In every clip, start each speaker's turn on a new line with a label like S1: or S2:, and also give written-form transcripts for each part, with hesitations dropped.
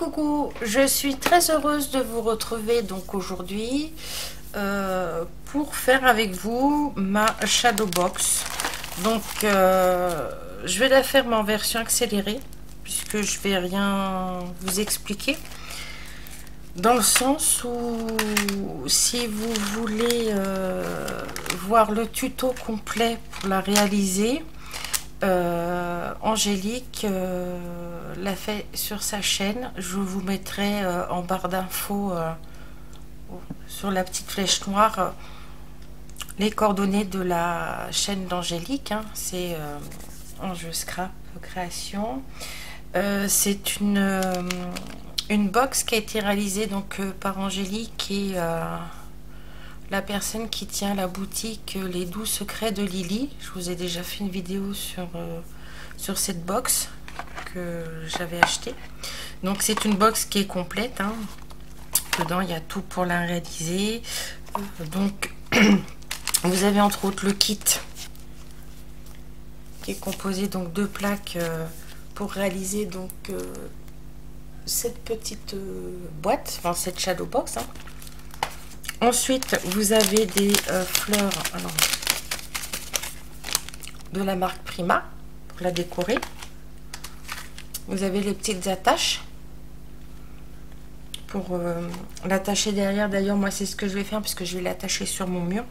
S1: coucou, je suis très heureuse de vous retrouver donc aujourd'hui pour faire avec vous ma shadow box. Donc je vais la faire mais en version accélérée puisque je vais rien vous expliquer, dans le sens où si vous voulez voir le tuto complet pour la réaliser, Angélique l'a fait sur sa chaîne. Je vous mettrai en barre d'infos sur la petite flèche noire les coordonnées de la chaîne d'Angélique, hein. C'est Enjeu Scrap Création. C'est une box qui a été réalisée donc par Angélique et la personne qui tient la boutique Les Doux Secrets de Lily. Je vous ai déjà fait une vidéo sur cette box que j'avais achetée. Donc c'est une box qui est complète, hein. Dedans il y a tout pour la réaliser. Donc vous avez entre autres le kit qui est composé donc de plaques pour réaliser donc cette petite boîte, enfin cette shadow box, hein. Ensuite, vous avez des fleurs de la marque Prima pour la décorer. Vous avez les petites attaches pour l'attacher derrière. D'ailleurs, moi, c'est ce que je vais faire puisque je vais l'attacher sur mon mur,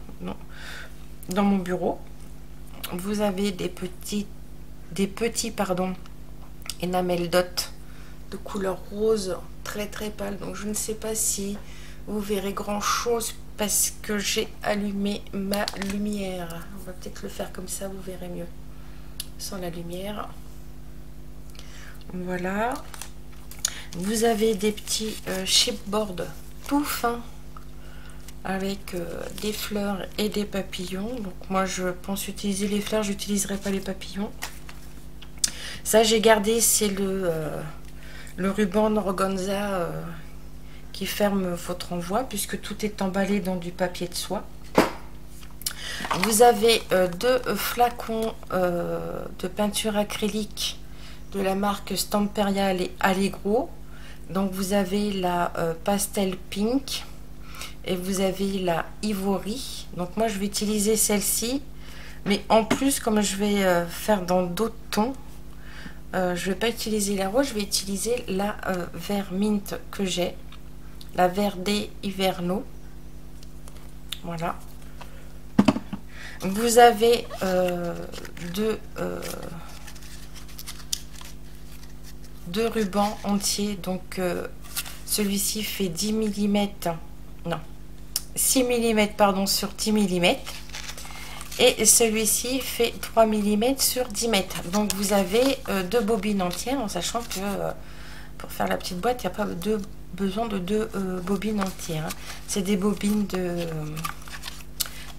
S1: dans mon bureau. Vous avez des petits enamel dot de couleur rose très très pâle. Donc, je ne sais pas si vous verrez grand chose parce que j'ai allumé ma lumière. On va peut-être le faire comme ça, vous verrez mieux sans la lumière. Voilà. Vous avez des petits chipboards tout fins avec des fleurs et des papillons. Donc moi je pense utiliser les fleurs, j'utiliserai pas les papillons. Ça j'ai gardé, c'est le ruban organza qui ferme votre envoi puisque tout est emballé dans du papier de soie. Vous avez deux flacons de peinture acrylique de la marque Stamperia Allegro. Donc vous avez la pastel pink et vous avez la ivory. Donc moi je vais utiliser celle-ci, mais en plus comme je vais faire dans d'autres tons, je vais pas utiliser la rose, je vais utiliser la vert mint que j'ai, la Verdé Hiverno. Voilà. Vous avez deux rubans entiers. Donc celui-ci fait 10 mm, non, 6 mm pardon, sur 10 mm. Et celui-ci fait 3 mm sur 10 mètres. Donc vous avez deux bobines entières, en sachant que pour faire la petite boîte, il n'y a pas besoin de deux bobines entières, hein. C'est des bobines de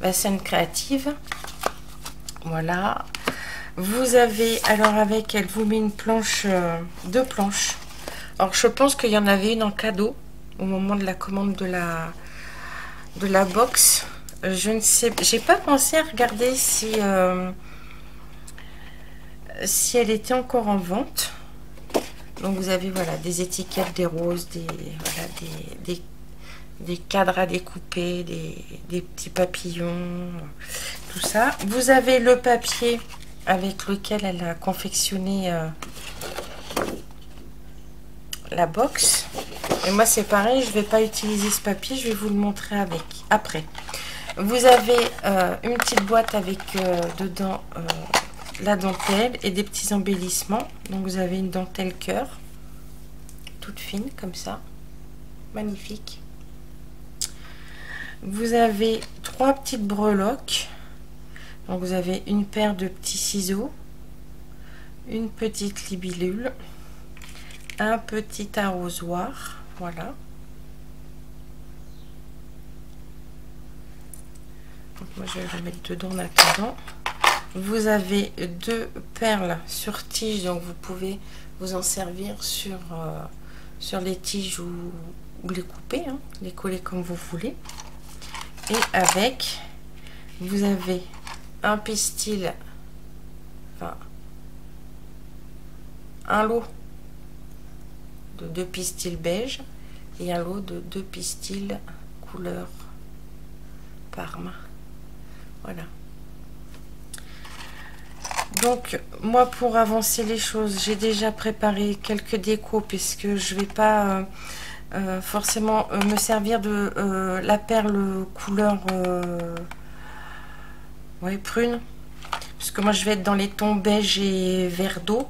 S1: Bassin Créative. Voilà. Vous avez, alors avec elle vous met une planche, deux planches. Alors je pense qu'il y en avait une en cadeau au moment de la commande de la box. Je ne sais, j'ai pas pensé à regarder si elle était encore en vente. Donc vous avez voilà des étiquettes, des roses, des cadres à découper, des petits papillons, tout ça. Vous avez le papier avec lequel elle a confectionné la box. Et moi c'est pareil, je vais pas utiliser ce papier, je vais vous le montrer après. Vous avez une petite boîte avec dedans la dentelle et des petits embellissements. Donc vous avez une dentelle cœur toute fine comme ça, magnifique. Vous avez trois petites breloques. Donc vous avez une paire de petits ciseaux, une petite libellule, un petit arrosoir, voilà. Donc moi je vais le mettre dedans en attendant. Vous avez deux perles sur tige, donc vous pouvez vous en servir sur les tiges ou les couper, hein, les coller comme vous voulez. Et avec, vous avez un pistil, enfin un lot de 2 pistils beige et un lot de 2 pistils couleur Parme. Voilà. Donc moi, pour avancer les choses, j'ai déjà préparé quelques décos puisque je vais pas forcément me servir de la perle couleur ouais, prune, puisque moi je vais être dans les tons beige et vert d'eau.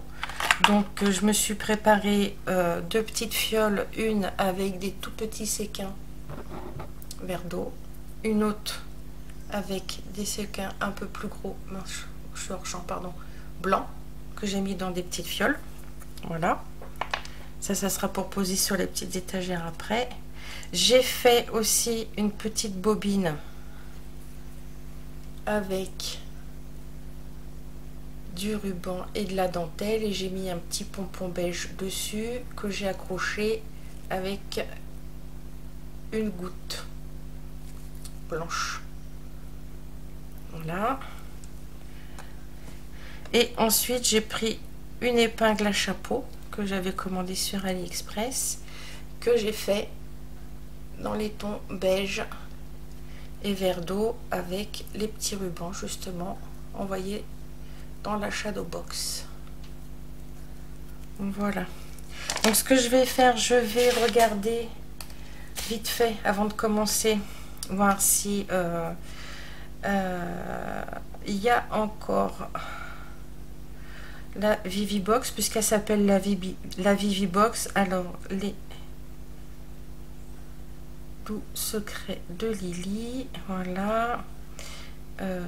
S1: Donc je me suis préparé 2 petites fioles, une avec des tout petits séquins vert d'eau, une autre avec des séquins un peu plus gros, mince, je suis hors champ, pardon, blanc, que j'ai mis dans des petites fioles. Voilà, ça sera pour poser sur les petites étagères après. J'ai fait aussi une petite bobine avec du ruban et de la dentelle et j'ai mis un petit pompon beige dessus que j'ai accroché avec une goutte blanche. Voilà. Et ensuite j'ai pris une épingle à chapeau que j'avais commandée sur AliExpress, que j'ai fait dans les tons beige et vert d'eau avec les petits rubans justement envoyés dans la shadow box. Voilà. Donc ce que je vais faire, je vais regarder vite fait avant de commencer, voir si il y a encore la Vivibox, puisqu'elle s'appelle la Vivibox. Alors les doux secrets de Lily, voilà,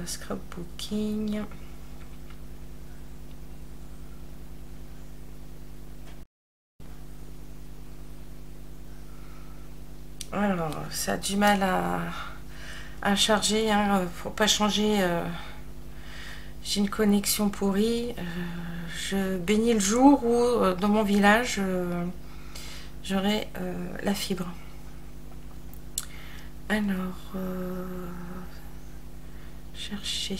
S1: scrapbooking. Alors ça a du mal à charger, hein, faut pas changer. J'ai une connexion pourrie. Je bénis le jour où dans mon village j'aurai la fibre. Alors chercher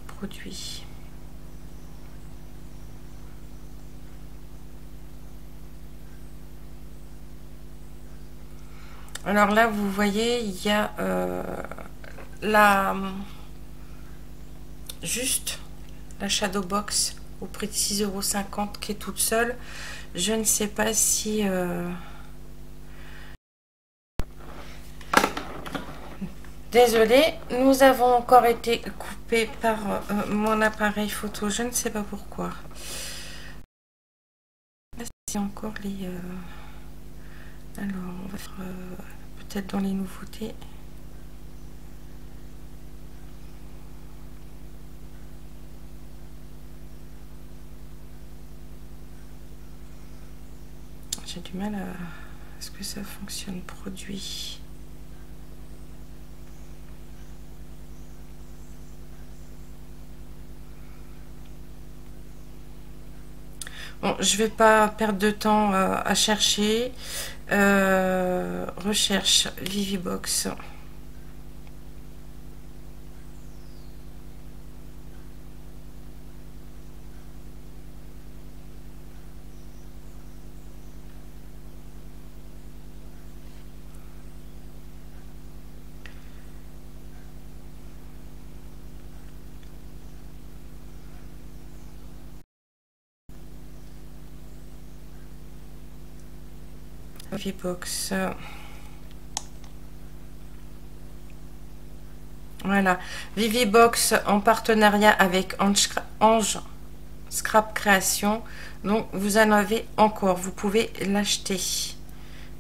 S1: produit. Alors là, vous voyez, il y a juste la Shadow Box au prix de 6,50 € qui est toute seule. Je ne sais pas si... Désolée, nous avons encore été coupés par mon appareil photo. Je ne sais pas pourquoi. Là, c'est encore les... Alors, on va faire peut-être dans les nouveautés. J'ai du mal à... Est-ce que ça fonctionne? Produit. Bon, je vais pas perdre de temps à chercher. Recherche Vivibox. Vivibox. Voilà, Vivibox en partenariat avec Ange Scrap Création. Donc vous en avez encore, vous pouvez l'acheter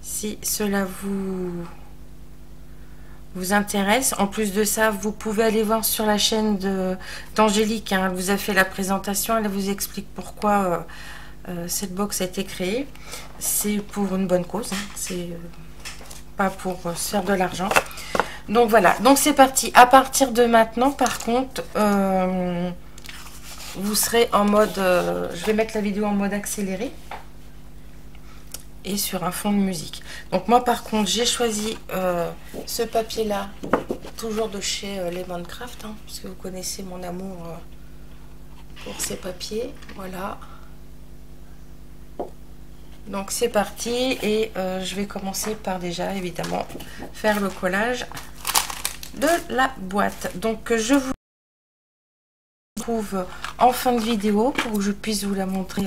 S1: si cela vous intéresse. En plus de ça, vous pouvez aller voir sur la chaîne d'Angélique, hein, elle vous a fait la présentation, elle vous explique pourquoi cette box a été créée. C'est pour une bonne cause, hein, c'est pas pour se faire de l'argent. Donc voilà, donc c'est parti. À partir de maintenant, par contre, vous serez en mode... je vais mettre la vidéo en mode accéléré et sur un fond de musique. Donc moi, par contre, j'ai choisi ce papier-là, toujours de chez Lemon Craft, hein, parce que vous connaissez mon amour pour ces papiers. Voilà. Donc c'est parti et je vais commencer par déjà évidemment faire le collage de la boîte. Donc je vous retrouve en fin de vidéo pour que je puisse vous la montrer.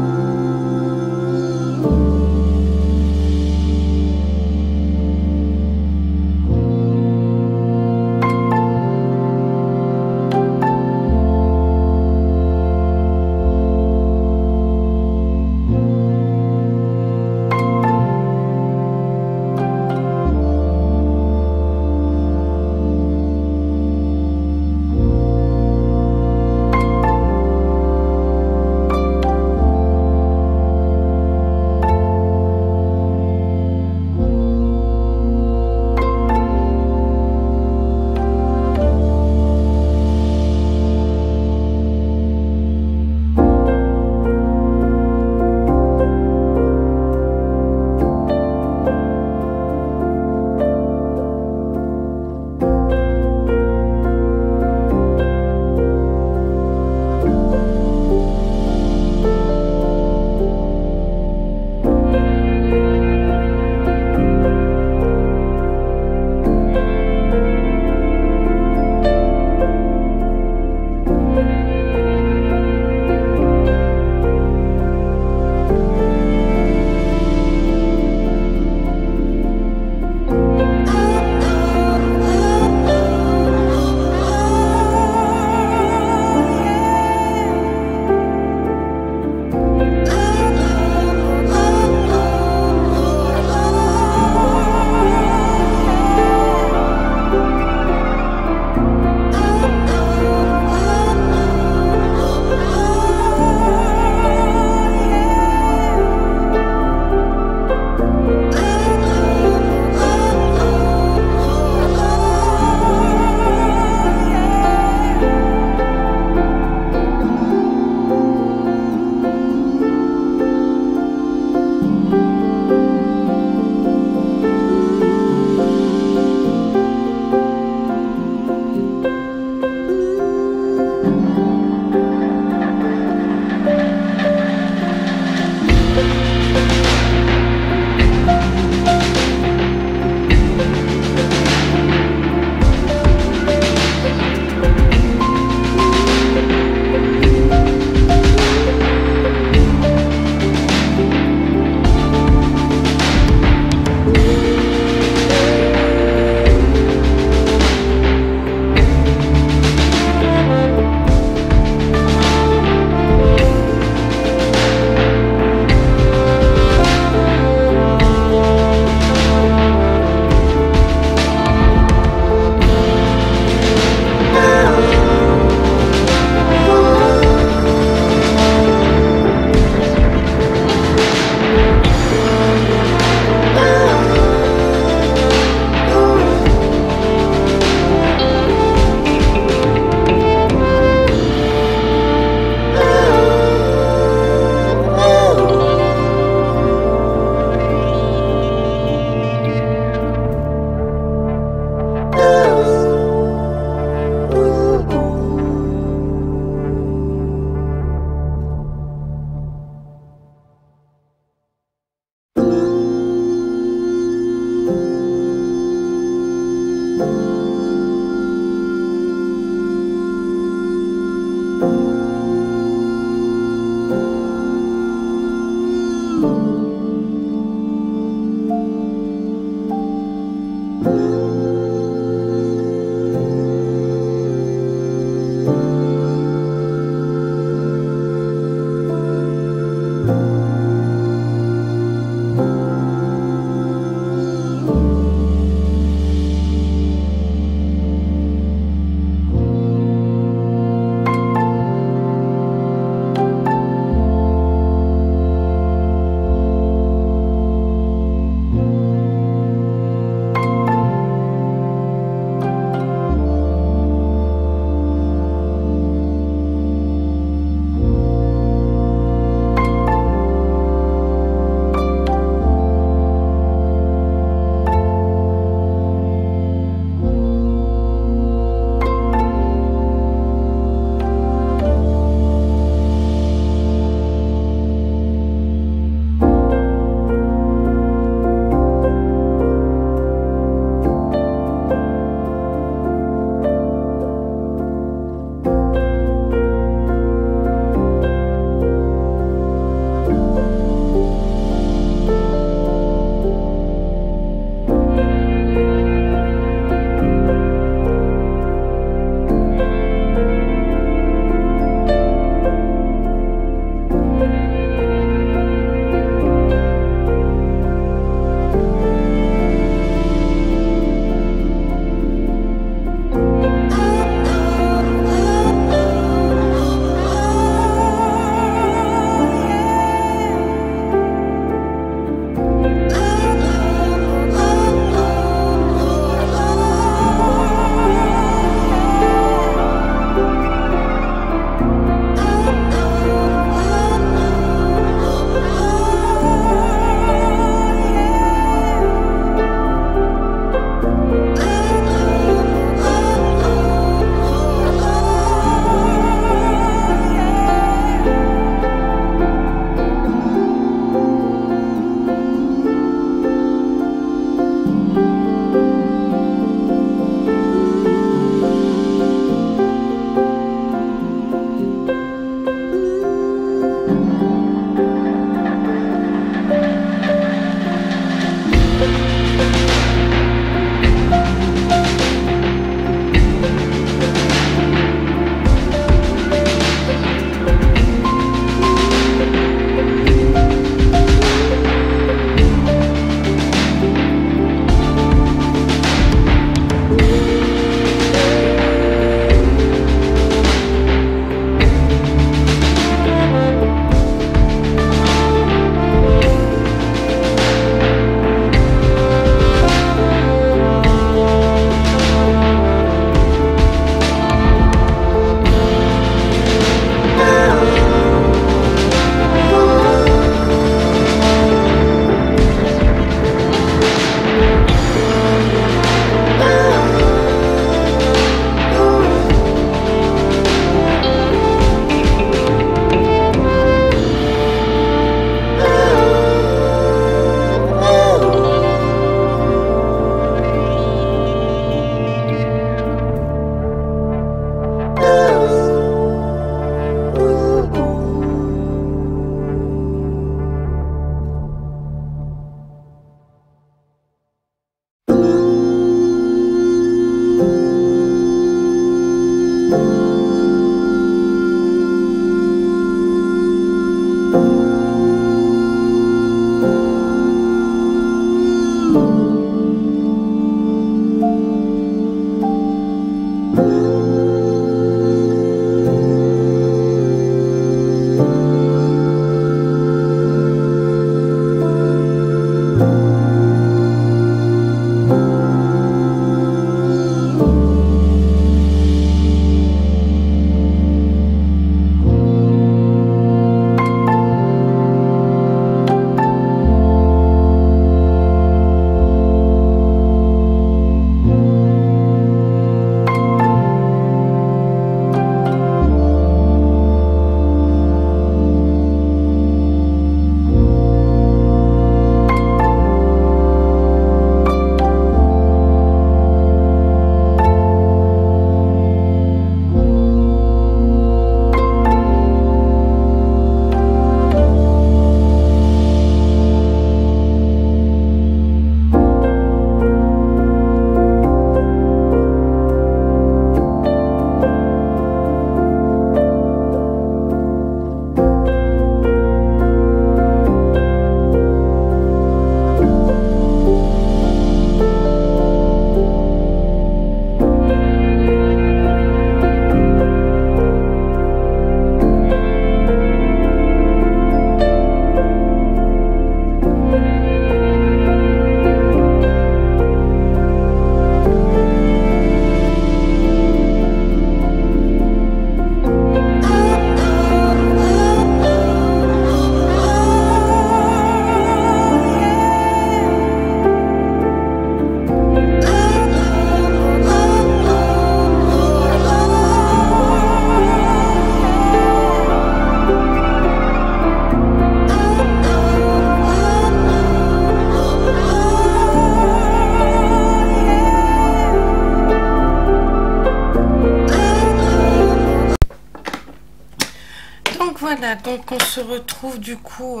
S1: Voilà, donc on se retrouve du coup.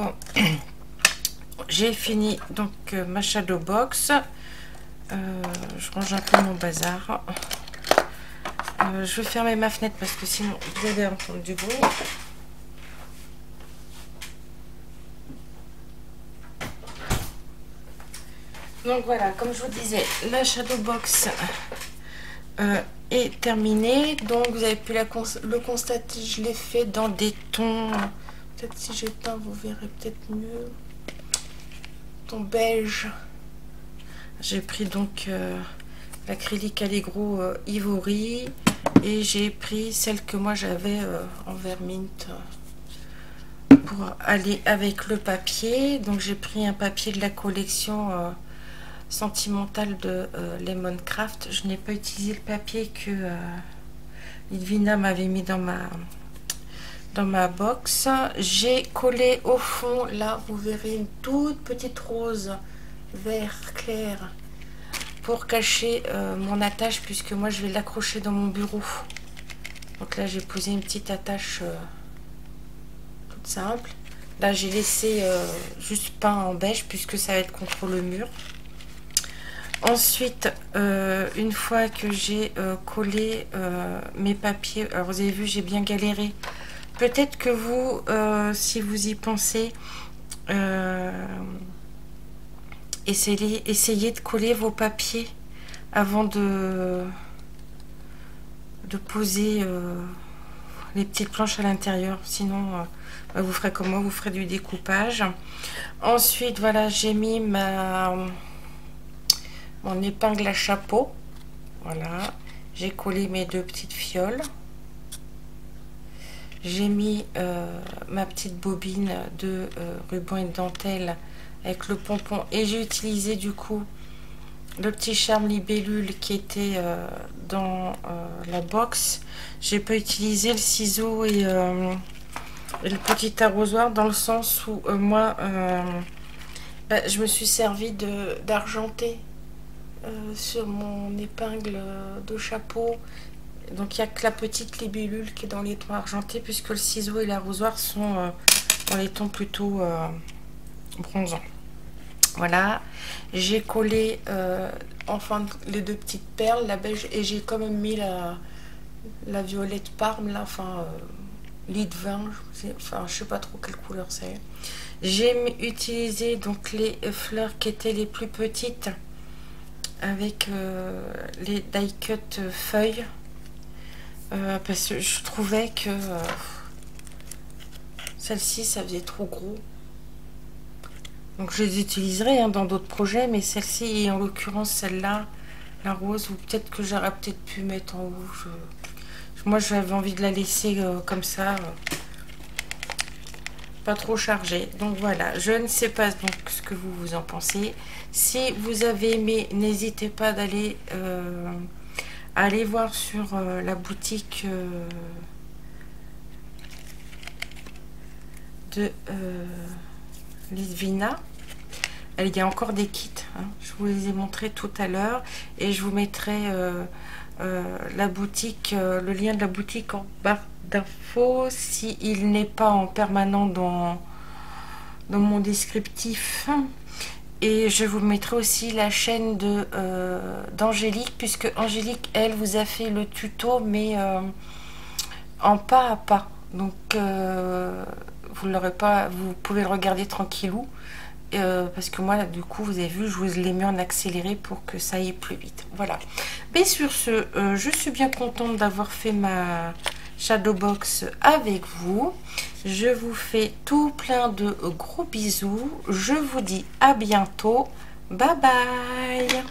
S1: J'ai fini donc ma shadow box. Je range un peu mon bazar. Je vais fermer ma fenêtre parce que sinon vous allez entendre du bruit. Donc voilà, comme je vous disais, la shadow box est terminée. Donc vous avez pu le constater, je l'ai fait dans des tons. Peut-être si j'éteins, vous verrez peut-être mieux. Ton beige. J'ai pris donc l'acrylique Allegro Ivory et j'ai pris celle que moi j'avais en vert mint pour aller avec le papier. Donc j'ai pris un papier de la collection sentimentale de Lemon Craft. Je n'ai pas utilisé le papier que Lidvina m'avait mis dans ma box. J'ai collé au fond, là vous verrez une toute petite rose vert clair pour cacher mon attache, puisque moi je vais l'accrocher dans mon bureau. Donc là j'ai posé une petite attache toute simple. Là j'ai laissé juste peint en beige puisque ça va être contre le mur. Ensuite, une fois que j'ai collé mes papiers, alors vous avez vu, j'ai bien galéré. Peut-être que vous, si vous y pensez, essayez de coller vos papiers avant de poser les petites planches à l'intérieur. Sinon, vous ferez comme moi, vous ferez du découpage. Ensuite, voilà, j'ai mis mon épingle à chapeau. Voilà, j'ai collé mes deux petites fioles. J'ai mis ma petite bobine de ruban et de dentelle avec le pompon, et j'ai utilisé du coup le petit charme libellule qui était dans la box. J'ai pas utilisé le ciseau et le petit arrosoir, dans le sens où moi je me suis servi d'argenté sur mon épingle de chapeau. Donc il n'y a que la petite libellule qui est dans les tons argentés, puisque le ciseau et l'arrosoir sont dans les tons plutôt bronzants. Voilà, j'ai collé enfin les deux petites perles, la beige, et j'ai quand même mis la violette Parme là, enfin lit vin, enfin je sais pas trop quelle couleur c'est. J'ai utilisé donc les fleurs qui étaient les plus petites avec les die cut feuilles, parce que je trouvais que celle-ci ça faisait trop gros. Donc je les utiliserai dans d'autres projets, mais celle-ci, et en l'occurrence celle-là, la rose, ou peut-être que j'aurais peut-être pu mettre en haut. Moi j'avais envie de la laisser comme ça, pas trop chargée. Donc voilà, je ne sais pas donc ce que vous en pensez. Si vous avez aimé, n'hésitez pas d'aller aller voir sur la boutique de Lidvina. Il y a encore des kits, je vous les ai montrés tout à l'heure, et je vous mettrai la boutique, le lien de la boutique en barre d'infos, s'il n'est pas en permanent dans mon descriptif. Et je vous mettrai aussi la chaîne d'Angélique, puisque Angélique, elle, vous a fait le tuto, mais en pas à pas. Donc vous l'aurez pas, vous pouvez le regarder tranquillou, parce que moi, du coup, vous avez vu, je vous l'ai mis en accéléré pour que ça aille plus vite. Voilà. Mais sur ce, je suis bien contente d'avoir fait ma shadow box avec vous. Je vous fais tout plein de gros bisous. Je vous dis à bientôt. Bye bye.